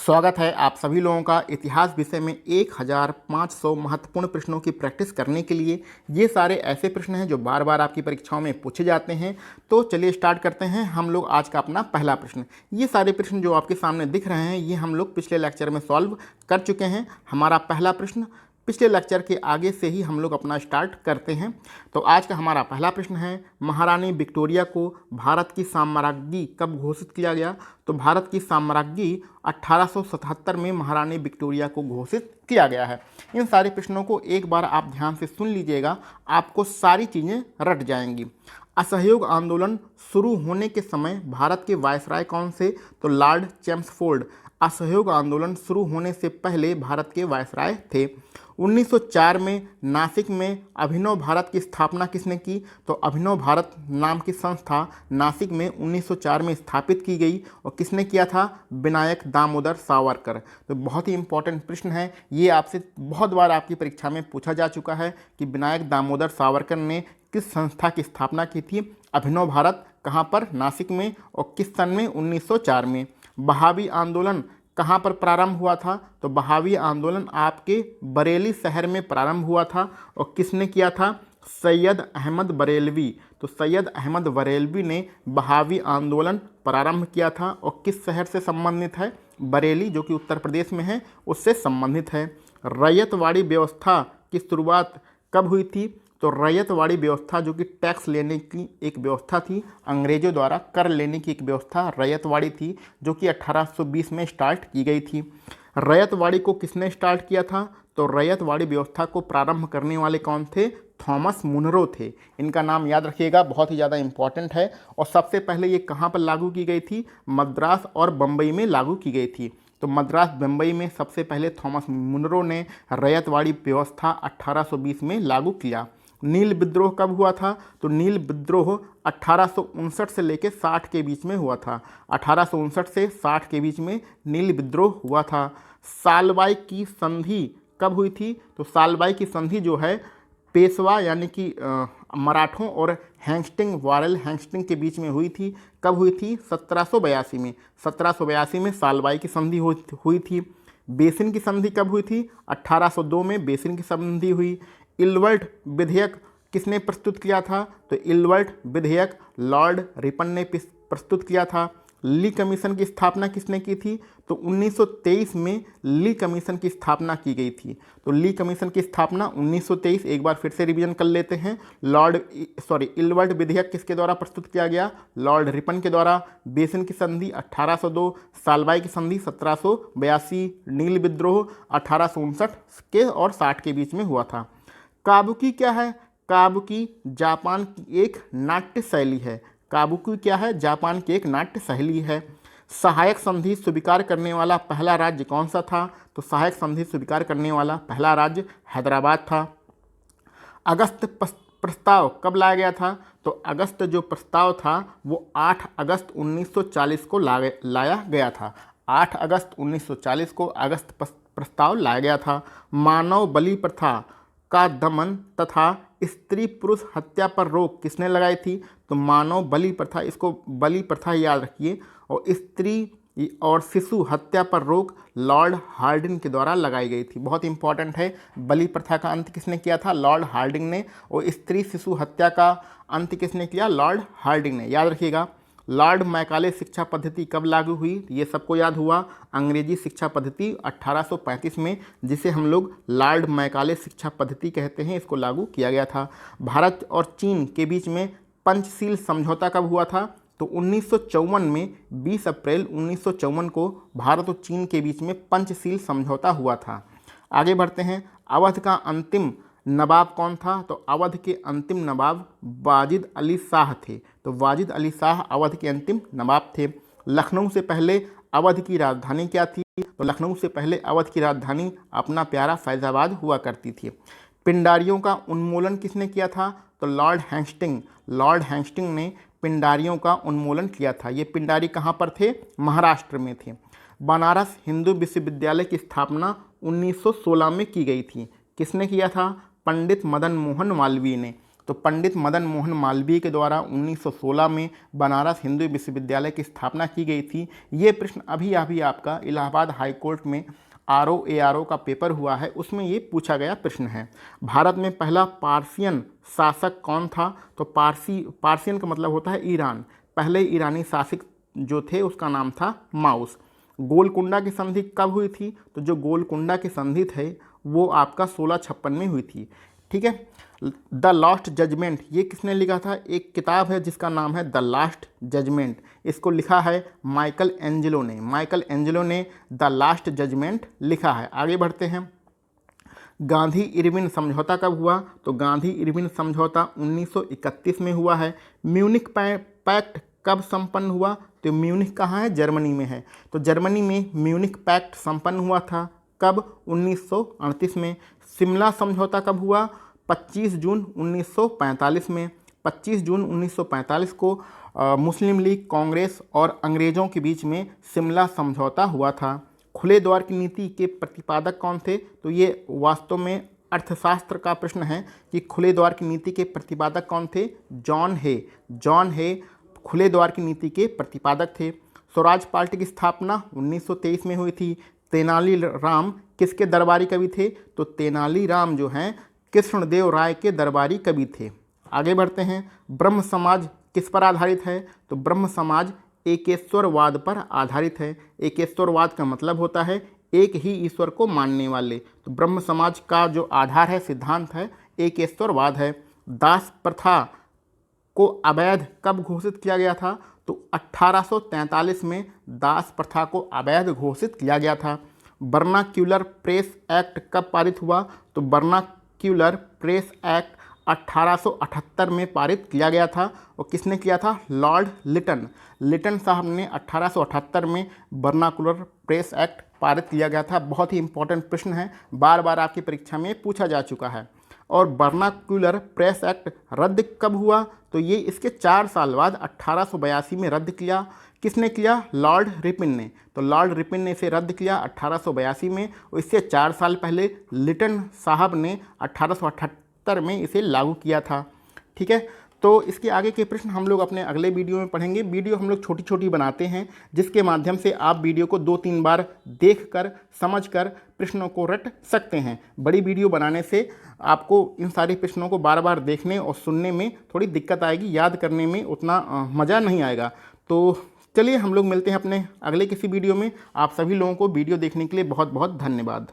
स्वागत है आप सभी लोगों का इतिहास विषय में 1500 महत्वपूर्ण प्रश्नों की प्रैक्टिस करने के लिए। ये सारे ऐसे प्रश्न हैं जो बार बार आपकी परीक्षाओं में पूछे जाते हैं। तो चलिए स्टार्ट करते हैं हम लोग आज का अपना पहला प्रश्न। ये सारे प्रश्न जो आपके सामने दिख रहे हैं ये हम लोग पिछले लेक्चर में सॉल्व कर चुके हैं। हमारा पहला प्रश्न पिछले लेक्चर के आगे से ही हम लोग अपना स्टार्ट करते हैं। तो आज का हमारा पहला प्रश्न है, महारानी विक्टोरिया को भारत की साम्राज्ञी कब घोषित किया गया? तो भारत की साम्राज्ञी 1877 में महारानी विक्टोरिया को घोषित किया गया है। इन सारे प्रश्नों को एक बार आप ध्यान से सुन लीजिएगा, आपको सारी चीज़ें रट जाएंगी। असहयोग आंदोलन शुरू होने के समय भारत के वायसराय कौन से? तो लॉर्ड चेम्सफोर्ड असहयोग आंदोलन शुरू होने से पहले भारत के वायसराय थे। 1904 में नासिक में अभिनव भारत की स्थापना किसने की? तो अभिनव भारत नाम की संस्था नासिक में 1904 में स्थापित की गई और किसने किया था? विनायक दामोदर सावरकर। तो बहुत ही इंपॉर्टेंट प्रश्न है, ये आपसे बहुत बार आपकी परीक्षा में पूछा जा चुका है कि विनायक दामोदर सावरकर ने किस संस्था की स्थापना की थी? अभिनव भारत। कहाँ पर? नासिक में। और किस सन में? 1904 में। बहावी आंदोलन कहाँ पर प्रारंभ हुआ था? तो बहावी आंदोलन आपके बरेली शहर में प्रारंभ हुआ था और किसने किया था? सैयद अहमद बरेलवी। तो सैयद अहमद बरेलवी ने बहावी आंदोलन प्रारंभ किया था और किस शहर से संबंधित है? बरेली, जो कि उत्तर प्रदेश में है, उससे संबंधित है। रैयतवाड़ी व्यवस्था की शुरुआत कब हुई थी? तो रैयतवाड़ी व्यवस्था जो कि टैक्स लेने की एक व्यवस्था थी, अंग्रेजों द्वारा कर लेने की एक व्यवस्था रैयतवाड़ी थी, जो कि 1820 में स्टार्ट की गई थी। रैयतवाड़ी को किसने स्टार्ट किया था? तो रैयतवाड़ी व्यवस्था को प्रारंभ करने वाले कौन थे? थॉमस मुनरो थे। इनका नाम याद रखिएगा, बहुत ही ज़्यादा इंपॉर्टेंट है। और सबसे पहले ये कहाँ पर लागू की गई थी? मद्रास और बम्बई में लागू की गई थी। तो मद्रास बम्बई में सबसे पहले थॉमस मुनरो ने रैयतवाड़ी व्यवस्था 1820 में लागू किया। नील विद्रोह कब हुआ था? तो नील विद्रोह 1859 से लेकर 60 के बीच में हुआ था। 1859 से 60 के बीच में नील विद्रोह हुआ था। सालबाई की संधि कब हुई थी? तो सालबाई की संधि जो है पेशवा यानी कि मराठों और हैंस्टिंग, वारेल हैंस्टिंग के बीच में हुई थी। कब हुई थी? 1782 में। 1782 में सालबाई की संधि हुई थी। बेसिन की संधि कब हुई थी? 1802 में बेसिन की संधि हुई। इल्वर्ट विधेयक किसने प्रस्तुत किया था? तो इल्वर्ट विधेयक लॉर्ड रिपन ने प्रस्तुत किया था। ली कमीशन की स्थापना किसने की थी? तो 1923 में ली कमीशन की स्थापना की गई थी। तो ली कमीशन की स्थापना 1923, एक बार फिर से रिवीजन कर लेते हैं। इल्वर्ट विधेयक किसके द्वारा प्रस्तुत किया गया? लॉर्ड रिपन के द्वारा। बेसिन की संधि 1802, सालबाई की संधि 1782, नील विद्रोह 1859 के और 60 के बीच में हुआ था। काबुकी क्या है? काबुकी जापान की एक नाट्य शैली है। काबुकी क्या है? जापान की एक नाट्य शैली है। सहायक संधि स्वीकार करने वाला पहला राज्य कौन सा था? तो सहायक संधि स्वीकार करने वाला पहला राज्य हैदराबाद था। अगस्त प्रस्ताव कब लाया गया था? तो अगस्त जो प्रस्ताव था वो 8 अगस्त 1940 को लाया गया था। 8 अगस्त 1940 को अगस्त प्रस्ताव लाया गया था। मानव बलि प्रथा का दमन तथा स्त्री पुरुष हत्या पर रोक किसने लगाई थी? तो मानव बलि प्रथा, इसको बलि प्रथा याद रखिए, और स्त्री और शिशु हत्या पर रोक लॉर्ड हार्डिंग के द्वारा लगाई गई थी। बहुत इंपॉर्टेंट है, बलि प्रथा का अंत किसने किया था? लॉर्ड हार्डिंग ने। और स्त्री शिशु हत्या का अंत किसने किया? लॉर्ड हार्डिंग ने। याद रखिएगा। लॉर्ड मैकाले शिक्षा पद्धति कब लागू हुई? ये सबको याद हुआ। अंग्रेजी शिक्षा पद्धति 1835 में, जिसे हम लोग लॉर्ड मैकाले शिक्षा पद्धति कहते हैं, इसको लागू किया गया था। भारत और चीन के बीच में पंचशील समझौता कब हुआ था? तो 1954 में। 20 अप्रैल 1954 को भारत और चीन के बीच में पंचशील समझौता हुआ था। आगे बढ़ते हैं। अवध का अंतिम नवाब कौन था? तो अवध के अंतिम नवाब वाजिद अली शाह थे। तो वाजिद अली शाह अवध के अंतिम नवाब थे। लखनऊ से पहले अवध की राजधानी क्या थी? तो लखनऊ से पहले अवध की राजधानी अपना प्यारा फैजाबाद हुआ करती थी। पिंडारियों का उन्मूलन किसने किया था? तो लॉर्ड हैंस्टिंग। लॉर्ड हैंस्टिंग ने पिंडारियों का उन्मूलन किया था। ये पिंडारी कहाँ पर थे? महाराष्ट्र में थे। बनारस हिंदू विश्वविद्यालय की स्थापना 1916 में की गई थी। किसने किया था? पंडित मदन मोहन मालवीय ने। तो पंडित मदन मोहन मालवीय के द्वारा 1916 में बनारस हिंदू विश्वविद्यालय की स्थापना की गई थी। ये प्रश्न अभी अभी आपका इलाहाबाद हाई कोर्ट में RO का पेपर हुआ है, उसमें ये पूछा गया प्रश्न है। भारत में पहला पार्सियन शासक कौन था? तो पार्सियन का मतलब होता है ईरान। पहले ईरानी शासक जो थे उसका नाम था माउस। गोलकुंडा की संधि कब हुई थी? तो जो गोलकुंडा की संधि थे वो आपका 1656 में हुई थी। ठीक है। द लास्ट जजमेंट ये किसने लिखा था? एक किताब है जिसका नाम है द लास्ट जजमेंट। इसको लिखा है माइकल एंजेलो ने। माइकल एंजेलो ने द लास्ट जजमेंट लिखा है। आगे बढ़ते हैं। गांधी इरविन समझौता कब हुआ? तो गांधी इरविन समझौता 1931 में हुआ है। म्यूनिख पैक्ट कब संपन्न हुआ? तो म्यूनिख कहाँ है? जर्मनी में है। तो जर्मनी में म्यूनिख पैक्ट संपन्न हुआ था कब? 1938 में। शिमला समझौता कब हुआ? 25 जून 1945 में। 25 जून 1945 को मुस्लिम लीग, कांग्रेस और अंग्रेज़ों के बीच में शिमला समझौता हुआ था। खुले द्वार की नीति के प्रतिपादक कौन थे? तो ये वास्तव में अर्थशास्त्र का प्रश्न है कि खुले द्वार की नीति के प्रतिपादक कौन थे? जॉन हे। जॉन हे खुले द्वार की नीति के प्रतिपादक थे। स्वराज पार्टी की स्थापना 1923 में हुई थी। तेनालीराम किसके दरबारी कवि थे? तो तेनालीराम जो हैं कृष्णदेव राय के दरबारी कवि थे। आगे बढ़ते हैं। ब्रह्म समाज किस पर आधारित है? तो ब्रह्म समाज एकेश्वरवाद पर आधारित है। एकेश्वरवाद का मतलब होता है एक ही ईश्वर को मानने वाले। तो ब्रह्म समाज का जो आधार है, सिद्धांत है, एकेश्वरवाद है। दास प्रथा को अवैध कब घोषित किया गया था? तो 1843 में दास प्रथा को अवैध घोषित किया गया था। वर्नाक्यूलर प्रेस एक्ट कब पारित हुआ? तो वर्नाक्यूलर प्रेस एक्ट 1878 में पारित किया गया था। और किसने किया था? लॉर्ड लिटन। लिटन साहब ने 1878 में वर्नाक्यूलर प्रेस एक्ट पारित किया गया था। बहुत ही इंपॉर्टेंट प्रश्न है, बार बार आपकी परीक्षा में पूछा जा चुका है। और वर्नाक्यूलर प्रेस एक्ट रद्द कब हुआ? तो ये इसके 4 साल बाद 1882 में रद्द किया। किसने किया? लॉर्ड रिपन ने। तो लॉर्ड रिपन ने इसे रद्द किया 1882 में, और इससे 4 साल पहले लिटन साहब ने 1878 में इसे लागू किया था। ठीक है। तो इसके आगे के प्रश्न हम लोग अपने अगले वीडियो में पढ़ेंगे। वीडियो हम लोग छोटी छोटी बनाते हैं जिसके माध्यम से आप वीडियो को 2-3 बार देखकर समझकर प्रश्नों को रट सकते हैं। बड़ी वीडियो बनाने से आपको इन सारे प्रश्नों को बार बार देखने और सुनने में थोड़ी दिक्कत आएगी, याद करने में उतना मज़ा नहीं आएगा। तो चलिए हम लोग मिलते हैं अपने अगले किसी वीडियो में। आप सभी लोगों को वीडियो देखने के लिए बहुत बहुत धन्यवाद।